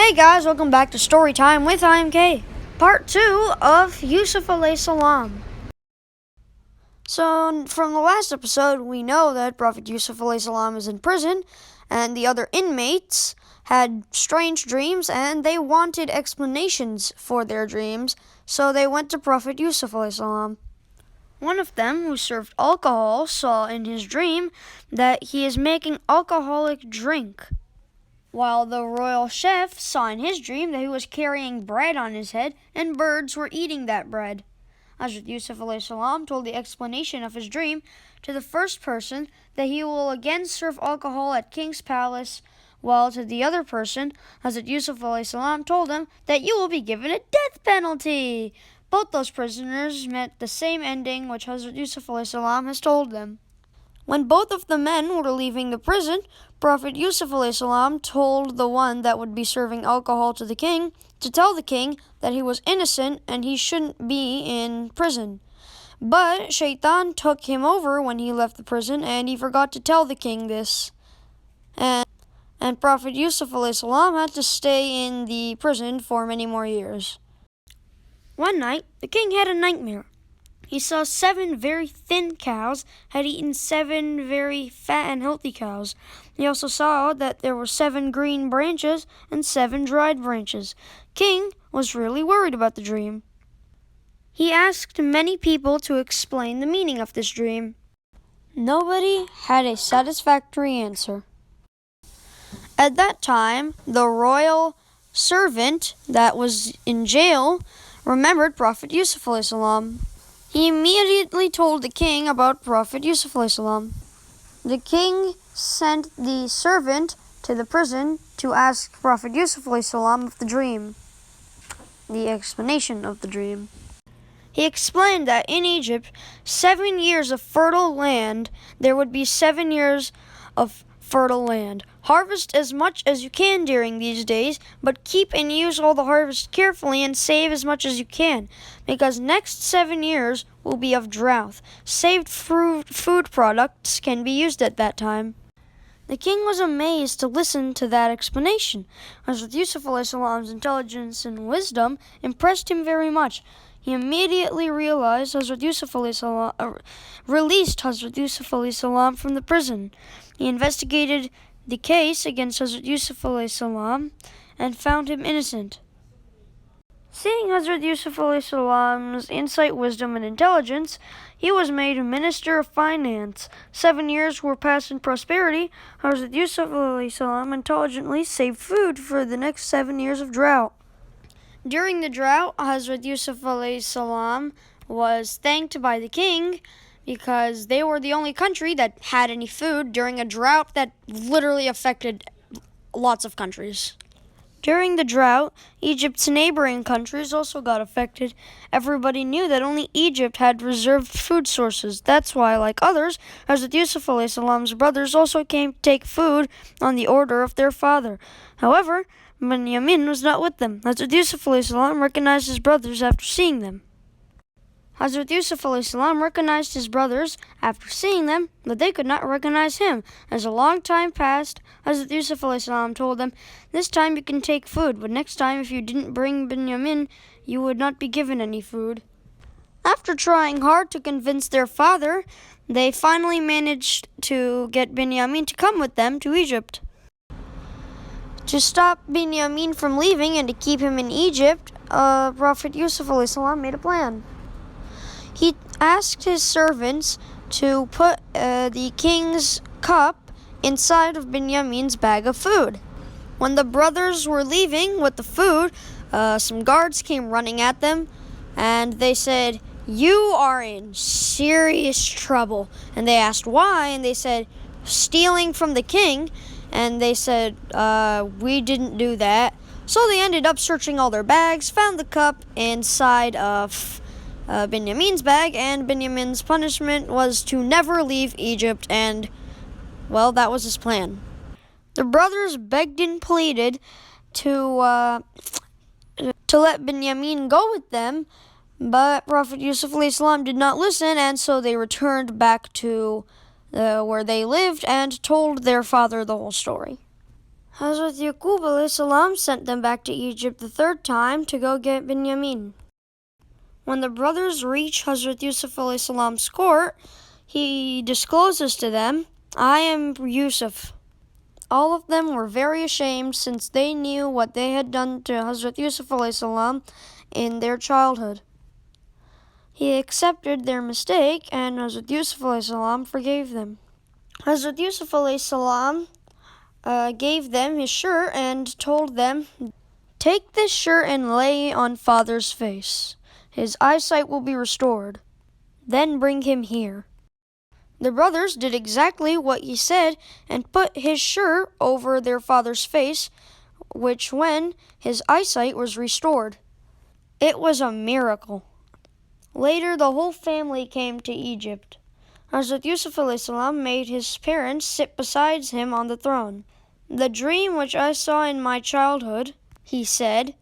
Hey guys, welcome back to Story Time with IMK, part 2 of Yusuf alayhi salam. So, from the last episode, we know that Prophet Yusuf alayhi salam is in prison, and the other inmates had strange dreams, and they wanted explanations for their dreams, so they went to Prophet Yusuf alayhi salam. One of them, who served alcohol, saw in his dream that he is making alcoholic drink, while the royal chef saw in his dream that he was carrying bread on his head and birds were eating that bread. Hazrat Yusuf alayhi salam told the explanation of his dream to the first person that he will again serve alcohol at King's Palace, while to the other person, Hazrat Yusuf alayhi salam told him that you will be given a death penalty. Both those prisoners met the same ending which Hazrat Yusuf alayhi salam has told them. When both of the men were leaving the prison, Prophet Yusuf alayhi salam told the one that would be serving alcohol to the king to tell the king that he was innocent and he shouldn't be in prison. But Shaitan took him over when he left the prison, and he forgot to tell the king this. And Prophet Yusuf alayhi salam had to stay in the prison for many more years. One night, the king had a nightmare. He saw 7 very thin cows had eaten 7 very fat and healthy cows. He also saw that there were 7 green branches and 7 dried branches. King was really worried about the dream. He asked many people to explain the meaning of this dream. Nobody had a satisfactory answer. At that time, the royal servant that was in jail remembered Prophet Yusuf alayhi salam. He immediately told the king about Prophet Yusuf alayhi salam. The king sent the servant to the prison to ask Prophet Yusuf alayhi salam of the dream, the explanation of the dream. He explained that in Egypt, 7 years of fertile land, there would be 7 years of fertile land. Harvest as much as you can during these days, but keep and use all the harvest carefully and save as much as you can, because next 7 years will be of drought. Saved food products can be used at that time. The king was amazed to listen to that explanation. Hazrat Yusuf alayhi salam's intelligence and wisdom impressed him very much. He immediately realized released Hazrat Yusuf alayhi salam from the prison. He investigated the case against Hazrat Yusuf alayhi salam and found him innocent. Seeing Hazrat Yusuf alayhi salam's insight, wisdom, and intelligence, he was made Minister of Finance. 7 years were passed in prosperity. Hazrat Yusuf alayhi salam intelligently saved food for the next 7 years of drought. During the drought, Hazrat Yusuf alayhi salam was thanked by the king because they were the only country that had any food during a drought that literally affected lots of countries. During the drought, Egypt's neighboring countries also got affected. Everybody knew that only Egypt had reserved food sources. That's why, like others, Hazrat Yusuf alayhi salam's brothers also came to take food on the order of their father. However, Binyamin was not with them. Hazrat Yusuf alayhi salam recognized his brothers after seeing them. Hazrat Yusuf alayhi salam recognized his brothers after seeing them, but they could not recognize him. As a long time passed, Hazrat Yusuf alayhi salam told them, "This time you can take food, but next time if you didn't bring Binyamin, you would not be given any food." After trying hard to convince their father, they finally managed to get Binyamin to come with them to Egypt. To stop Binyamin from leaving and to keep him in Egypt, Prophet Yusuf alayhi salam made a plan. He asked his servants to put the king's cup inside of Binyamin's bag of food. When the brothers were leaving with the food, some guards came running at them, and they said, "You are in serious trouble." And they asked why, and they said, "Stealing from the king." And they said, "We didn't do that." So they ended up searching all their bags, found the cup inside of Binyamin's bag, and Binyamin's punishment was to never leave Egypt, and, well, that was his plan. The brothers begged and pleaded to let Binyamin go with them, but Prophet Yusuf alayhi salam did not listen, and so they returned back to where they lived and told their father the whole story. Hazrat Yaqub alayhi salam sent them back to Egypt the third time to go get Binyamin. When the brothers reach Hazrat Yusuf alayhi salam's court, he discloses to them, "I am Yusuf." All of them were very ashamed since they knew what they had done to Hazrat Yusuf alayhi salam in their childhood. He accepted their mistake and Hazrat Yusuf alayhi salam forgave them. Hazrat Yusuf alayhi salam gave them his shirt and told them, "Take this shirt and lay on father's face. His eyesight will be restored. Then bring him here." The brothers did exactly what he said and put his shirt over their father's face, which when his eyesight was restored. It was a miracle. Later, the whole family came to Egypt. Hazrat Yusuf alayhi salam made his parents sit beside him on the throne. "The dream which I saw in my childhood," he said,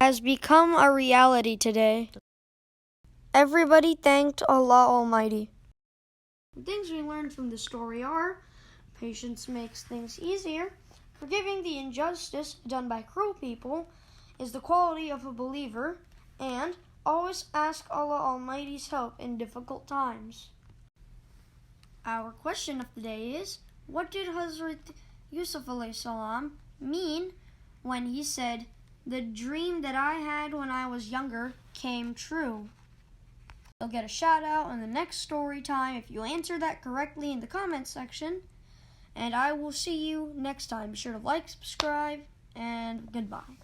"has become a reality today." Everybody thanked Allah Almighty. The things we learned from this story are: patience makes things easier, forgiving the injustice done by cruel people is the quality of a believer, and always ask Allah Almighty's help in difficult times. Our question of the day is, what did Hazrat Yusuf alayhi salam mean when he said, "The dream that I had when I was younger came true"? You'll get a shout out in the next story time if you answer that correctly in the comments section. And I will see you next time. Be sure to like, subscribe, and goodbye.